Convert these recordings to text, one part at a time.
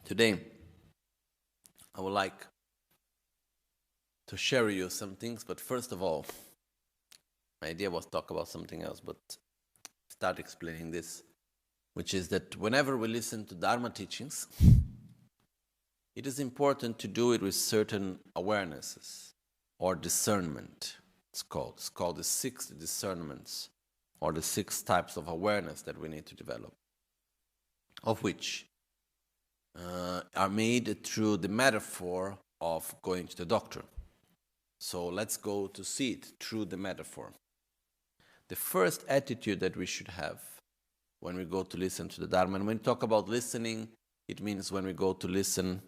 Today, I would like to share with you some things, but first of all, my idea was to talk about something else, but start explaining this, which is that whenever we listen to Dharma teachings, it is important to do it with certain awarenesses or discernment. It's called the 6 discernments or the 6 types of awareness that we need to develop, of which are made through the metaphor of going to the doctor. So let's go to see it through the metaphor. The first attitude that we should have when we go to listen to the Dharma, and when we talk about listening, it means when we go to listen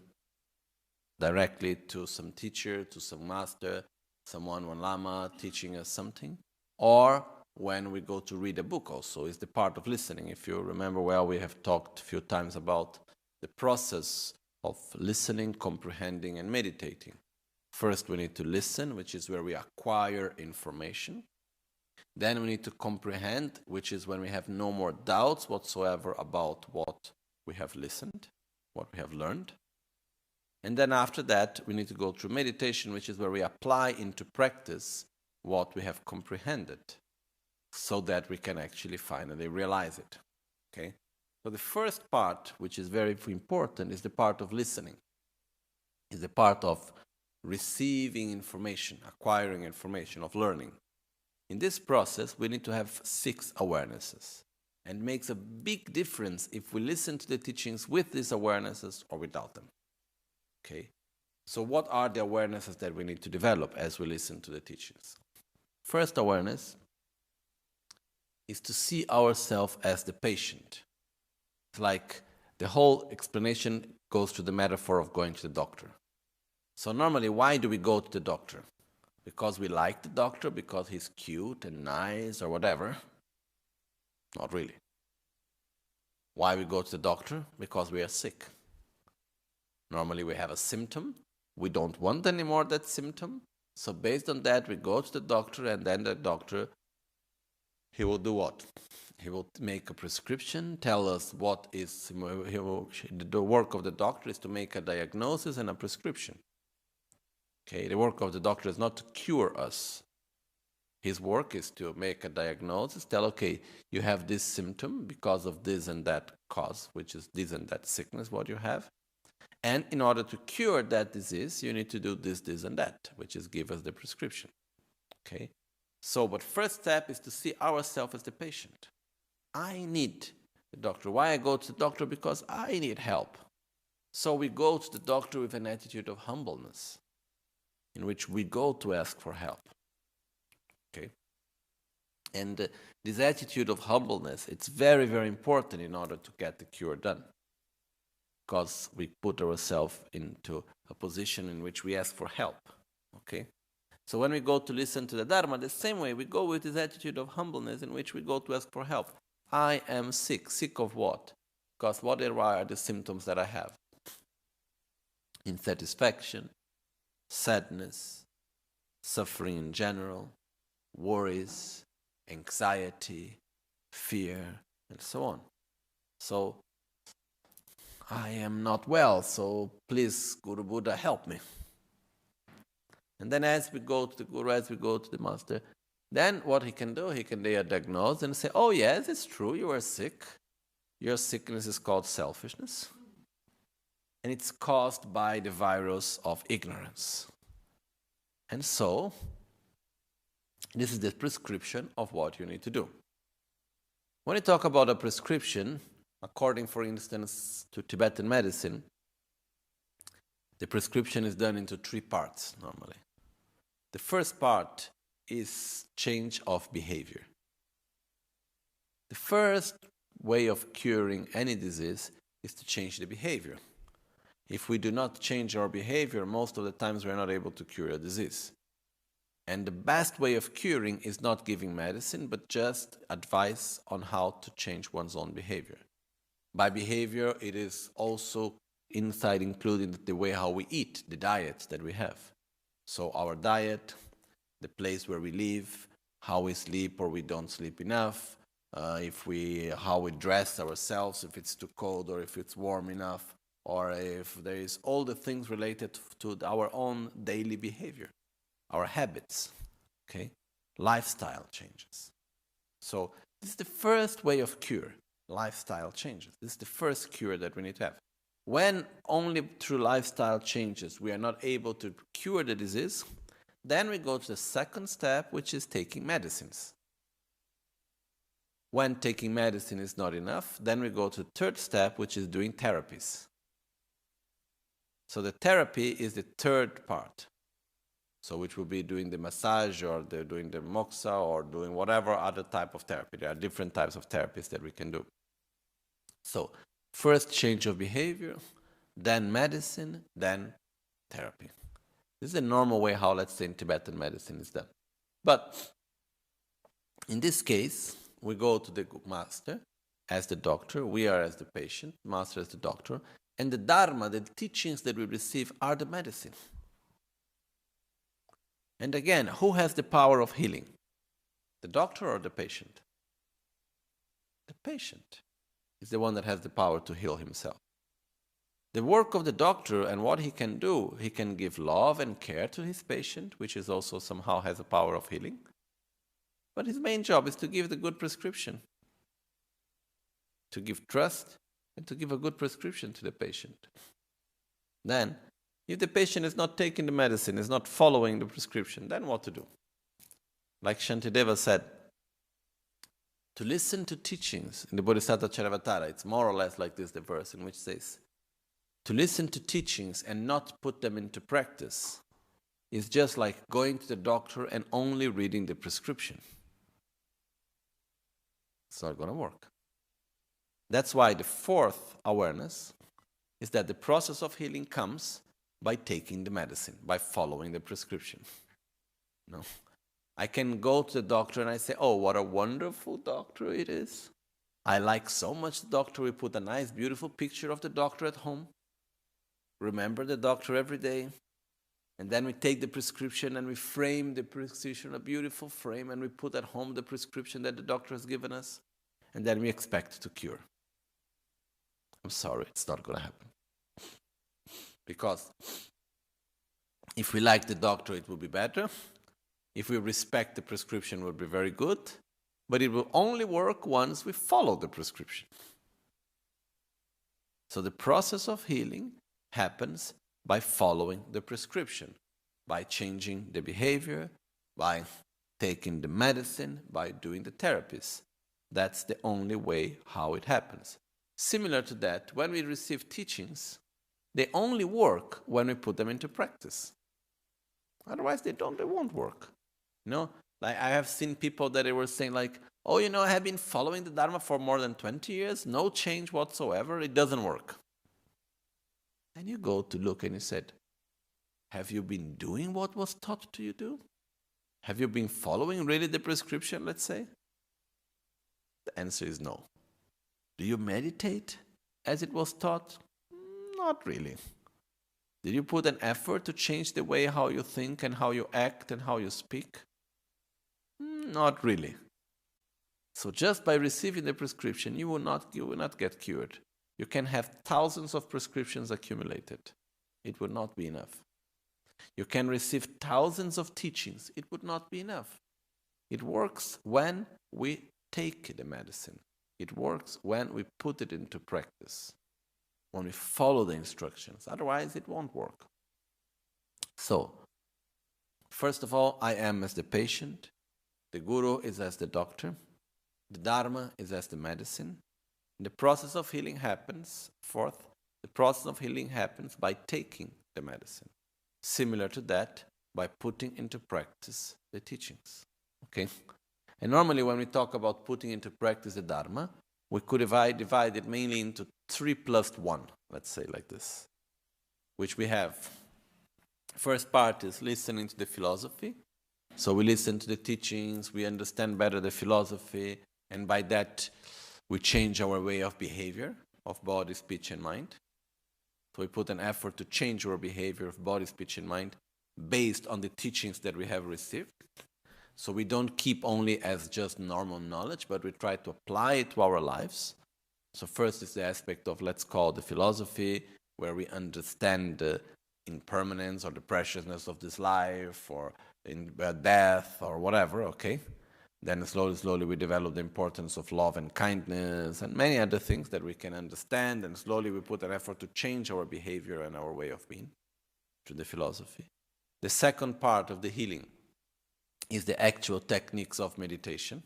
directly to some teacher, to some master, someone, one Lama teaching us something, or when we go to read a book also, is the part of listening. If you remember well, we have talked a few times about the process of listening, comprehending, and meditating. First, we need to listen, which is where we acquire information. Then we need to comprehend, which is when we have no more doubts whatsoever about what we have listened, what we have learned. And then after that, we need to go through meditation, which is where we apply into practice what we have comprehended, so that we can actually finally realize it. Okay? So the first part, which is very important, is the part of listening. Is the part of receiving information, acquiring information, of learning. In this process, we need to have 6 awarenesses. And it makes a big difference if we listen to the teachings with these awarenesses or without them. Okay? So what are the awarenesses that we need to develop as we listen to the teachings? First awareness is to see ourselves as the patient. It's like the whole explanation goes to the metaphor of going to the doctor. So normally, why do we go to the doctor? Because we like the doctor, because he's cute and nice or whatever? Not really. Why we go to the doctor? Because we are sick. Normally we have a symptom. We don't want anymore that symptom. So based on that, we go to the doctor, and then the doctor, he will do what? He will make a prescription, tell us what is, the work of the doctor is to make a diagnosis and a prescription. Okay, the work of the doctor is not to cure us. His work is to make a diagnosis, tell, okay, you have this symptom because of this and that cause, which is this and that sickness, what you have. And in order to cure that disease, you need to do this, this, and that, which is give us the prescription. Okay? So, but first step is to see ourselves as the patient. I need the doctor. Why I go to the doctor? Because I need help. So we go to the doctor with an attitude of humbleness, in which we go to ask for help. Okay? And this attitude of humbleness, it's very, very important in order to get the cure done. Because we put ourselves into a position in which we ask for help. Okay? So when we go to listen to the Dharma, the same way we go with this attitude of humbleness in which we go to ask for help. I am sick. Sick of what? Because what are the symptoms that I have? Insatisfaction, sadness, suffering in general, worries, anxiety, fear, and so on. So, I am not well, so please, Guru Buddha, help me. And then as we go to the Guru, as we go to the Master, then what he can do, he can diagnose and say, oh yes, it's true, you are sick. Your sickness is called selfishness. And it's caused by the virus of ignorance. And so, this is the prescription of what you need to do. When you talk about a prescription, according, for instance, to Tibetan medicine, the prescription is done into 3 parts normally. The first part is change of behavior. The first way of curing any disease is to change the behavior. If we do not change our behavior, most of the times we are not able to cure a disease. And the best way of curing is not giving medicine, but just advice on how to change one's own behavior. By behavior, it is also inside including the way how we eat, the diets that we have. So our diet, the place where we live, how we sleep or we don't sleep enough, how we dress ourselves, if it's too cold or if it's warm enough. or if there is all the things related to our own daily behavior, our habits, okay? Lifestyle changes. So this is the first way of cure, lifestyle changes. This is the first cure that we need to have. When only through lifestyle changes we are not able to cure the disease, then we go to the second step, which is taking medicines. When taking medicine is not enough, then we go to the third step, which is doing therapies. So the therapy is the third part. So which will be doing the massage or doing the moxa or doing whatever other type of therapy. There are different types of therapies that we can do. So first change of behavior, then medicine, then therapy. This is the normal way how, let's say, in Tibetan medicine is done. But in this case, we go to the master as the doctor, we are as the patient, master as the doctor, and the Dharma, the teachings that we receive are the medicine. And again, who has the power of healing? The doctor or the patient? The patient is the one that has the power to heal himself. The work of the doctor and what he can do, he can give love and care to his patient, which is also somehow has a power of healing. But his main job is to give the good prescription, to give trust and to give a good prescription to the patient. Then, if the patient is not taking the medicine, is not following the prescription, then what to do? Like Shantideva said, to listen to teachings in the Bodhisattva Charavatara, it's more or less like this, the verse in which says, to listen to teachings and not put them into practice is just like going to the doctor and only reading the prescription. It's not going to work. That's why the fourth awareness is that the process of healing comes by taking the medicine, by following the prescription. No. I can go to the doctor and I say, oh, what a wonderful doctor it is. I like so much the doctor. We put a nice, beautiful picture of the doctor at home. Remember the doctor every day. And then we take the prescription and we frame the prescription, a beautiful frame, and we put at home the prescription that the doctor has given us. And then we expect to cure. I'm sorry, it's not going to happen. Because if we like the doctor, it will be better. If we respect the prescription, it will be very good. But it will only work once we follow the prescription. So the process of healing happens by following the prescription, by changing the behavior, by taking the medicine, by doing the therapies. That's the only way how it happens. Similar to that, when we receive teachings, they only work when we put them into practice. Otherwise, they won't work. You know, like I have seen people that they were saying like, oh, you know, I have been following the Dharma for more than 20 years, no change whatsoever, it doesn't work. And you go to look and you said, have you been doing what was taught to you do? Have you been following really the prescription, let's say? The answer is no. Do you meditate as it was taught? Not really. Did you put an effort to change the way how you think and how you act and how you speak? Not really. So just by receiving the prescription, you will not get cured. You can have thousands of prescriptions accumulated. It would not be enough. You can receive thousands of teachings. It would not be enough. It works when we take the medicine. It works when we put it into practice, when we follow the instructions. Otherwise, it won't work. So, first of all, I am as the patient. The Guru is as the doctor. The Dharma is as the medicine. The process of healing happens, fourth, the process of healing happens by taking the medicine. Similar to that, by putting into practice the teachings. Okay? And normally when we talk about putting into practice the Dharma, we could divide it mainly into 3 plus 1, let's say like this, which we have. First part is listening to the philosophy. So we listen to the teachings, we understand better the philosophy, and by that we change our way of behavior, of body, speech, and mind. So we put an effort to change our behavior of body, speech, and mind based on the teachings that we have received. So we don't keep only as just normal knowledge, but we try to apply it to our lives. So first is the aspect of, let's call the philosophy, where we understand the impermanence or the preciousness of this life, or in death or whatever, okay? Then slowly we develop the importance of love and kindness and many other things that we can understand, and slowly we put an effort to change our behavior and our way of being through the philosophy. The second part of the healing is the actual techniques of meditation.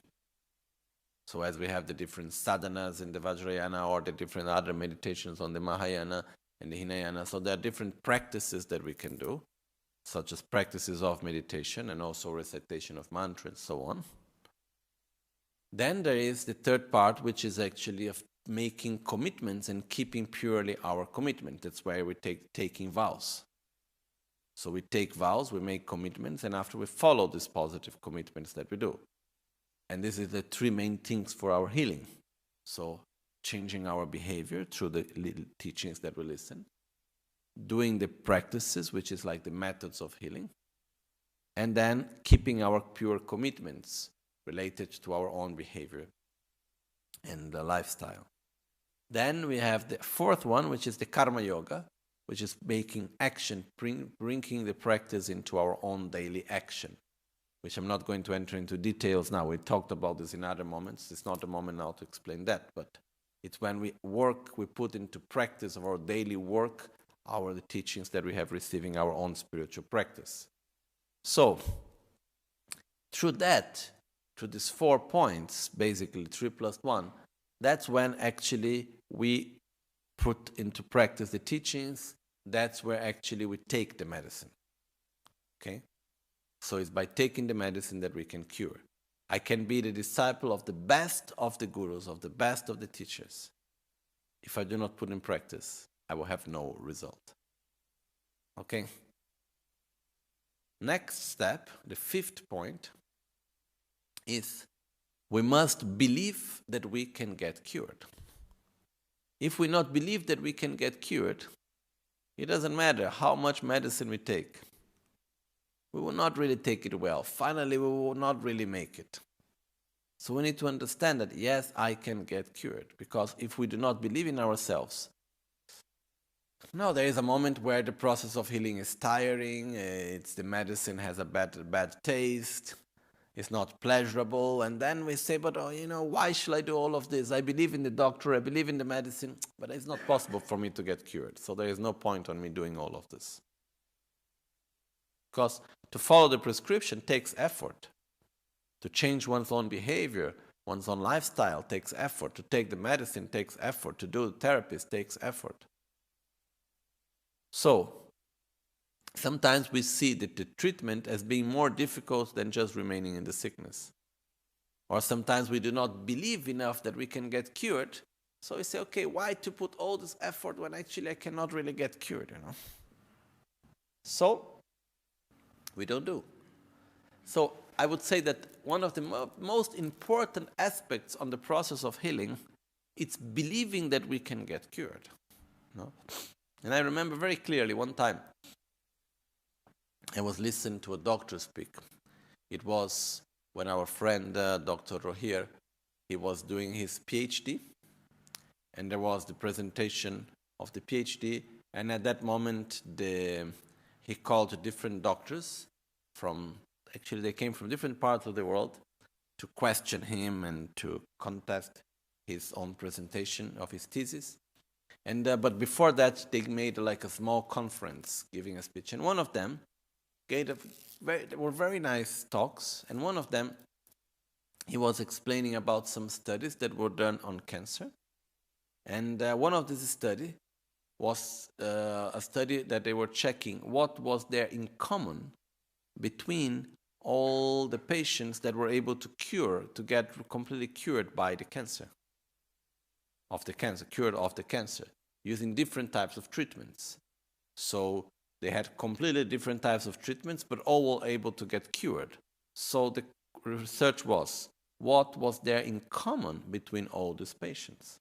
So as we have the different sadhanas in the Vajrayana or the different other meditations on the Mahayana and the Hinayana, so there are different practices that we can do, such as practices of meditation and also recitation of mantras and so on. Then there is the third part, which is actually of making commitments and keeping purely our commitment. That's why we taking vows. So we take vows, we make commitments, and after we follow these positive commitments that we do. And this is the three main things for our healing. So changing our behavior through the little teachings that we listen, doing the practices, which is like the methods of healing, and then keeping our pure commitments related to our own behavior and the lifestyle. Then we have the fourth one, which is the karma yoga, which is making action, bringing the practice into our own daily action, which I'm not going to enter into details now. We talked about this in other moments. It's not the moment now to explain that, but it's when we work, we put into practice of our daily work, the teachings that we have receiving our own spiritual practice. So, through these 4 points, basically 3 plus 1, that's when actually we put into practice the teachings. That's where actually we take the medicine. Okay? So it's by taking the medicine that we can cure. I can be the disciple of the best of the gurus, of the best of the teachers. If I do not put in practice, I will have no result. Okay? Next step, the 5th point, is we must believe that we can get cured. If we not believe that we can get cured, it doesn't matter how much medicine we take. We will not really take it well. Finally, we will not really make it. So we need to understand that, yes, I can get cured. Because if we do not believe in ourselves, no, there is a moment where the process of healing is tiring, the medicine has a bad taste, it's not pleasurable, and then we say, but why should I do all of this? I believe in the doctor, I believe in the medicine, but it's not possible for me to get cured. So there is no point on me doing all of this. Because to follow the prescription takes effort. To change one's own behavior, one's own lifestyle takes effort. To take the medicine takes effort. To do the therapist takes effort. So, sometimes we see that the treatment as being more difficult than just remaining in the sickness. Or sometimes we do not believe enough that we can get cured. So we say, okay, why to put all this effort when actually I cannot really get cured, So, we don't do. So I would say that one of the most important aspects on the process of healing, it's believing that we can get cured. And I remember very clearly one time I was listening to a doctor speak. It was when our friend Dr. Rohir, he was doing his PhD, and there was the presentation of the PhD, and at that moment he called different doctors they came from different parts of the world to question him and to contest his own presentation of his thesis. And but before that, they made like a small conference giving a speech. And one of them they were very nice talks. And one of them, he was explaining about some studies that were done on cancer. And one of these studies was a study that they were checking what was there in common between all the patients that were able to get completely cured by the cancer, cured of the cancer, using different types of treatments. So they had completely different types of treatments, but all were able to get cured. So the research was, what was there in common between all these patients?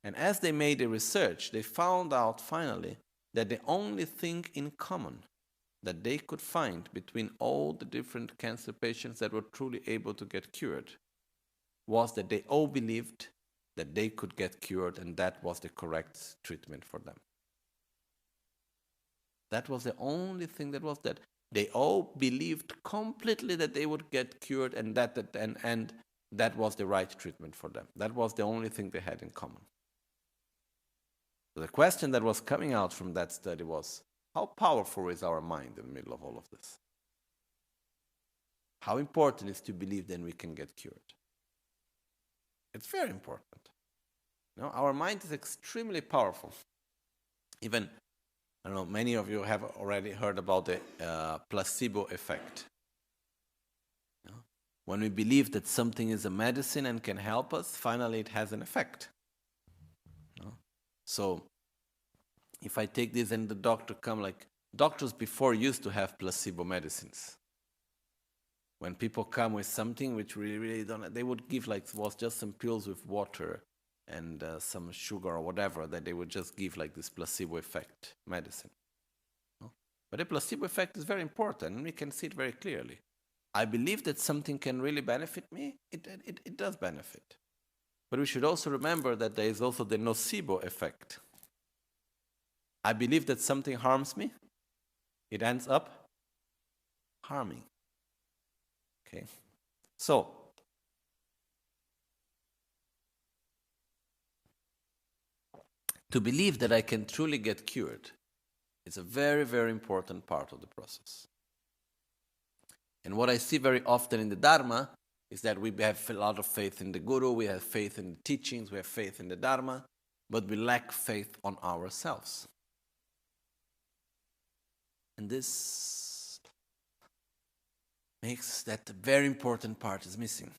And as they made the research, they found out finally that the only thing in common that they could find between all the different cancer patients that were truly able to get cured was that they all believed that they could get cured, and that was the correct treatment for them. That was the only thing that was that. They all believed completely that they would get cured, and that was the right treatment for them. That was the only thing they had in common. So the question that was coming out from that study was, how powerful is our mind in the middle of all of this? How important is to believe that we can get cured? It's very important. You know, our mind is extremely powerful. Even, I don't know, many of you have already heard about the placebo effect. You know, when we believe that something is a medicine and can help us, finally it has an effect. You know? So, if I take this and the doctor come, like, doctors before used to have placebo medicines. When people come with something which really don't, they would give, like, was just some pills with water and some sugar or whatever, that they would just give like this placebo effect medicine. No? But the placebo effect is very important, and we can see it very clearly. I believe that something can really benefit me, it does benefit. But we should also remember that there is also the nocebo effect. I believe that something harms me, it ends up harming. Okay, so to believe that I can truly get cured is a very, very important part of the process. And what I see very often in the Dharma is that we have a lot of faith in the Guru, we have faith in the teachings, we have faith in the Dharma, but we lack faith on ourselves. And this makes that a very important part is missing.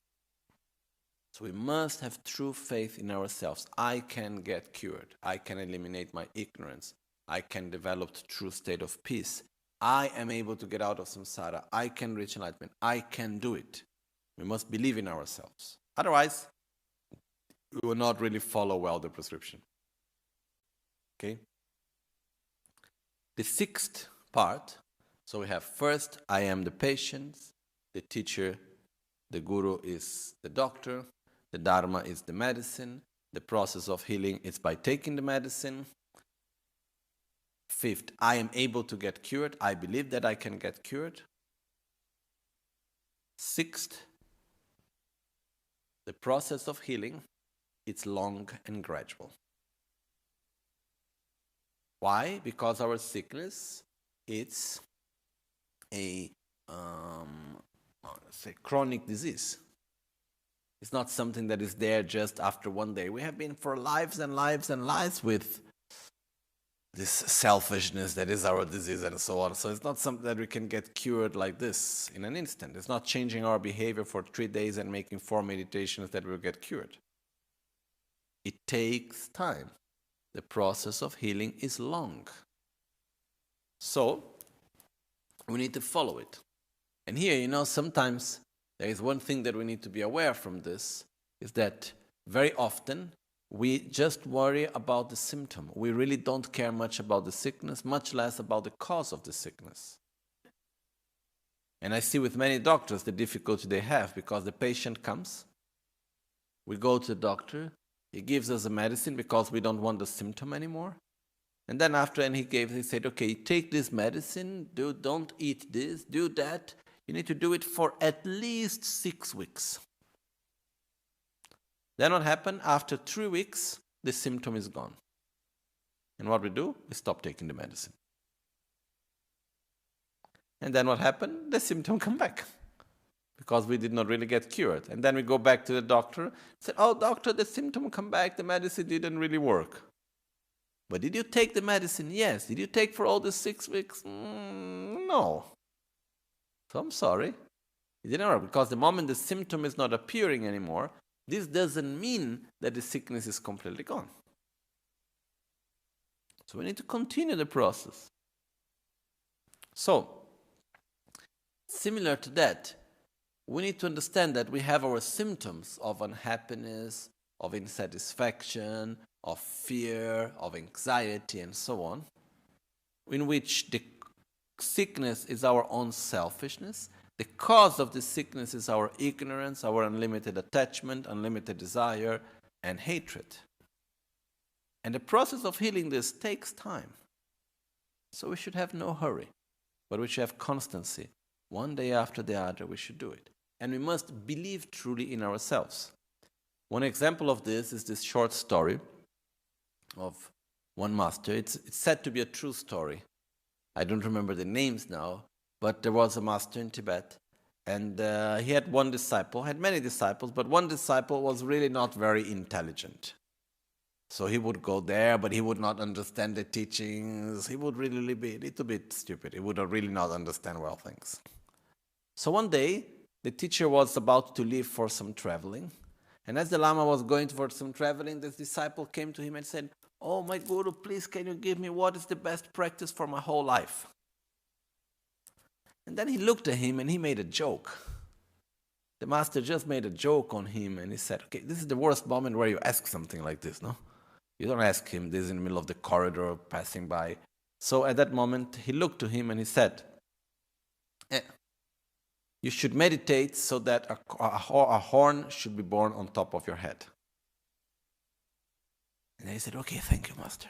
So we must have true faith in ourselves. I can get cured. I can eliminate my ignorance. I can develop the true state of peace. I am able to get out of samsara. I can reach enlightenment. I can do it. We must believe in ourselves. Otherwise, we will not really follow well the prescription. Okay? The sixth part, so we have first, I am the patient, the teacher, the Guru is the doctor, the Dharma is the medicine, the process of healing is by taking the medicine. Fifth, I am able to get cured. I believe that I can get cured. Sixth, the process of healing, it's long and gradual. Why? Because our sickness, it's a chronic disease. It's not something that is there just after one day. We have been for lives and lives and lives with this selfishness that is our disease and so on. So it's not something that we can get cured like this in an instant. It's not changing our behavior for 3 days and making 4 meditations that will get cured. It takes time. The process of healing is long. So we need to follow it. And here, sometimes there is one thing that we need to be aware from this, is that very often we just worry about the symptom. We really don't care much about the sickness, much less about the cause of the sickness. And I see with many doctors the difficulty they have, because the patient comes, we go to the doctor, he gives us a medicine because we don't want the symptom anymore. And then after, he said, okay, take this medicine, don't eat this, do that. You need to do it for at least 6 weeks. Then what happened? After 3 weeks, the symptom is gone. And what we do? We stop taking the medicine. And then what happened? The symptom come back. Because we did not really get cured. And then we go back to the doctor, said, oh, doctor, the symptom come back, the medicine didn't really work. But did you take the medicine? Yes. Did you take for all the 6 weeks? No. So I'm sorry. It didn't work, because the moment the symptom is not appearing anymore, this doesn't mean that the sickness is completely gone. So we need to continue the process. So, similar to that, we need to understand that we have our symptoms of unhappiness, of insatisfaction, of fear, of anxiety, and so on, in which the sickness is our own selfishness. The cause of the sickness is our ignorance, our unlimited attachment, unlimited desire, and hatred. And the process of healing this takes time. So we should have no hurry, but we should have constancy. One day after the other, we should do it. And we must believe truly in ourselves. One example of this is this short story of one master. It's said to be a true story. I don't remember the names now, but there was a master in Tibet, and he had one disciple, had many disciples, but one disciple was really not very intelligent. So he would go there, but he would not understand the teachings. He would really be a little bit stupid. He would really not understand well things. So one day, the teacher was about to leave for some traveling. And as the Lama was going for some traveling, this disciple came to him and said, "Oh, my Guru, please can you give me what is the best practice for my whole life?" And then he looked at him and he made a joke. The master just made a joke on him and he said, "Okay, this is the worst moment where you ask something like this, no? You don't ask him this in the middle of the corridor passing by." So at that moment, he looked to him and he said, "You should meditate so that a horn should be born on top of your head." And he said, "Okay, thank you, master."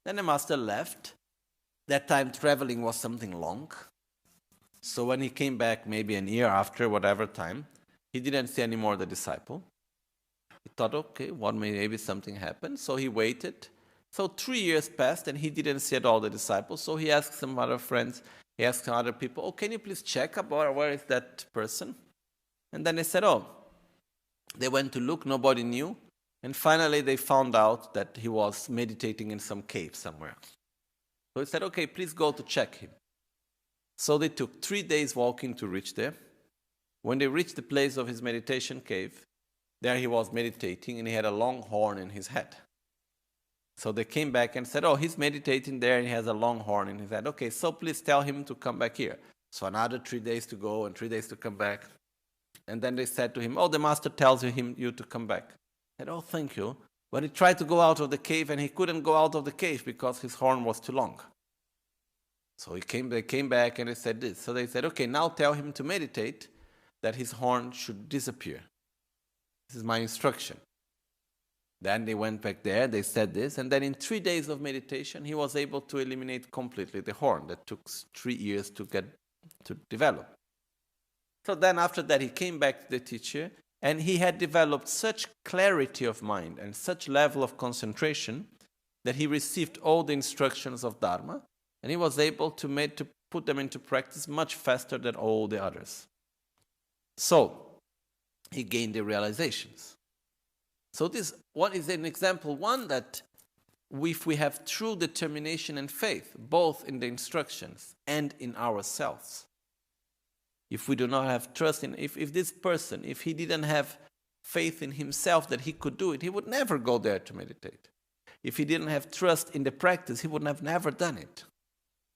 Then the master left. That time traveling was something long. So when he came back, maybe a year after, whatever time, he didn't see any more the disciple. He thought, okay, maybe something happened. So he waited. So 3 years passed and he didn't see at all the disciples. So he asked some other friends, he asked some other people, "Oh, can you please check about where is that person?" And then they said, "Oh." They went to look, nobody knew. And finally they found out that he was meditating in some cave somewhere. So he said, "Okay, please go to check him." So they took 3 days walking to reach there. When they reached the place of his meditation cave, there he was meditating and he had a long horn in his head. So they came back and said, "Oh, he's meditating there and he has a long horn in his head. Okay, so please tell him to come back here." So another 3 days to go and 3 days to come back. And then they said to him, "Oh, the master tells you to come back." He said, "Oh, thank you." But he tried to go out of the cave and he couldn't go out of the cave because his horn was too long. So they came back and they said this. So they said, "Okay, now tell him to meditate that his horn should disappear. This is my instruction." Then they went back there, they said this, and then in 3 days of meditation, he was able to eliminate completely the horn that took 3 years to develop. So then after that, he came back to the teacher, and he had developed such clarity of mind and such level of concentration that he received all the instructions of Dharma, and he was able to put them into practice much faster than all the others. So he gained the realizations. So this one is an example, one that if we have true determination and faith, both in the instructions and in ourselves, if we do not have trust in, if this person, if he didn't have faith in himself that he could do it, he would never go there to meditate. If he didn't have trust in the practice, he would have never done it.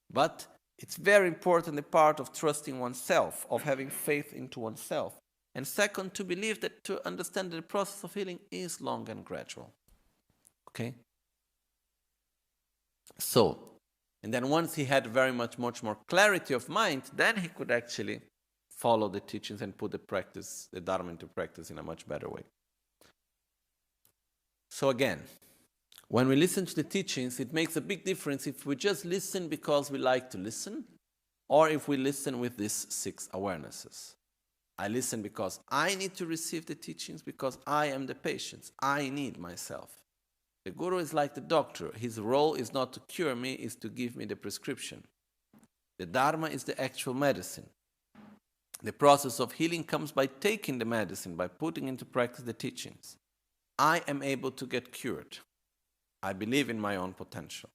But it's very important, the part of trusting oneself, of having faith into oneself. And second, to believe that, to understand that the process of healing is long and gradual. Okay? So, and then once he had much more clarity of mind, then he could actually follow the teachings and put the Dharma into practice in a much better way. So again, when we listen to the teachings, it makes a big difference if we just listen because we like to listen, or if we listen with these 6 awarenesses. I listen because I need to receive the teachings, because I am the patient. I need myself. The Guru is like the doctor. His role is not to cure me, is to give me the prescription. The Dharma is the actual medicine. The process of healing comes by taking the medicine, by putting into practice the teachings. I am able to get cured. I believe in my own potential.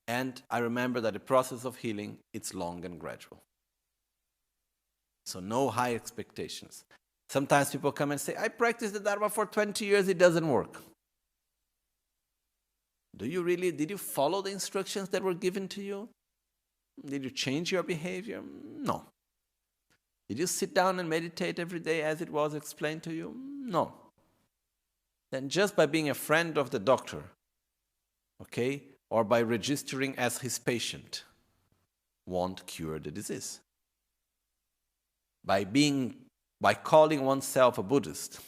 And I remember that the process of healing, it's long and gradual. So no high expectations. Sometimes people come and say, "I practiced the Dharma for 20 years, it doesn't work." Did you follow the instructions that were given to you? Did you change your behavior? No. Did you sit down and meditate every day as it was explained to you? No. Then just by being a friend of the doctor, okay, or by registering as his patient, won't cure the disease. By calling oneself a Buddhist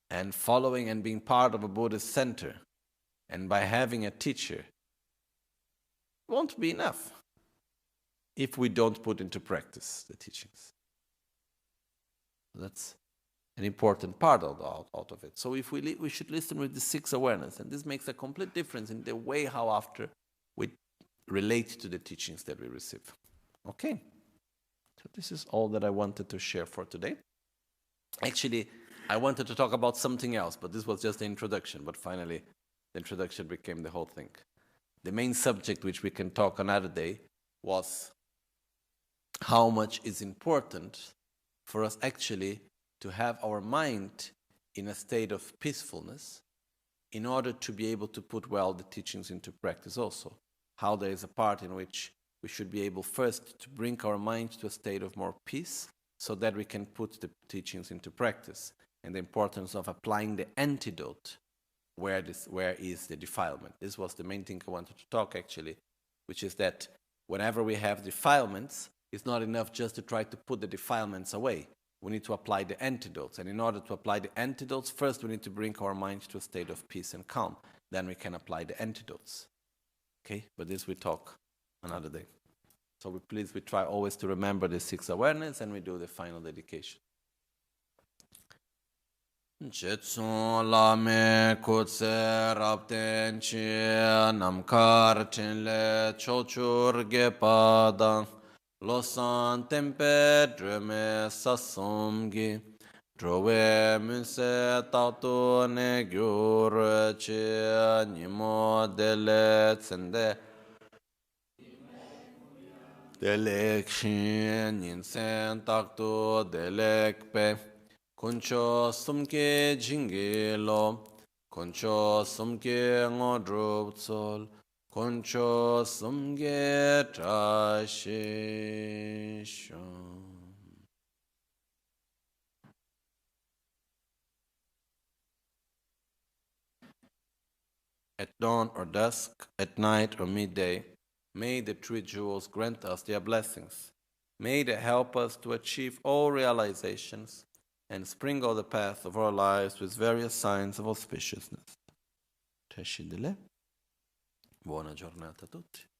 and following and being part of a Buddhist center, and by having a teacher, won't be enough if we don't put into practice the teachings. That's an important part out of it. So if we should listen with the 6 awareness, and this makes a complete difference in the way how after we relate to the teachings that we receive. Okay, so this is all that I wanted to share for today. Actually, I wanted to talk about something else, but this was just the introduction, but finally the introduction became the whole thing. The main subject which we can talk another day was how much is important for us actually to have our mind in a state of peacefulness in order to be able to put well the teachings into practice also. How there is a part in which we should be able first to bring our mind to a state of more peace so that we can put the teachings into practice, and the importance of applying the antidote where is the defilement. This was the main thing I wanted to talk actually, which is that whenever we have defilements, it's not enough just to try to put the defilements away. We need to apply the antidotes. And in order to apply the antidotes, first we need to bring our mind to a state of peace and calm. Then we can apply the antidotes. Okay? But this we talk another day. So we try always to remember the 6 awareness, and we do the final dedication. Jetsun lame kutse rapten chi namkar chenle chochur gepada losan tempe drume sasumgi drove munse tatu ne gyur chi nimo dele tsende delek shin ninsen taktu delek pe Concho sumke jinge lo, concho sumke ngodrup sol, concho sumke trashishon. At dawn or dusk, at night or midday, may the three jewels grant us their blessings. May they help us to achieve all realizations and sprinkle the path of our lives with various signs of auspiciousness. Buona giornata a tutti.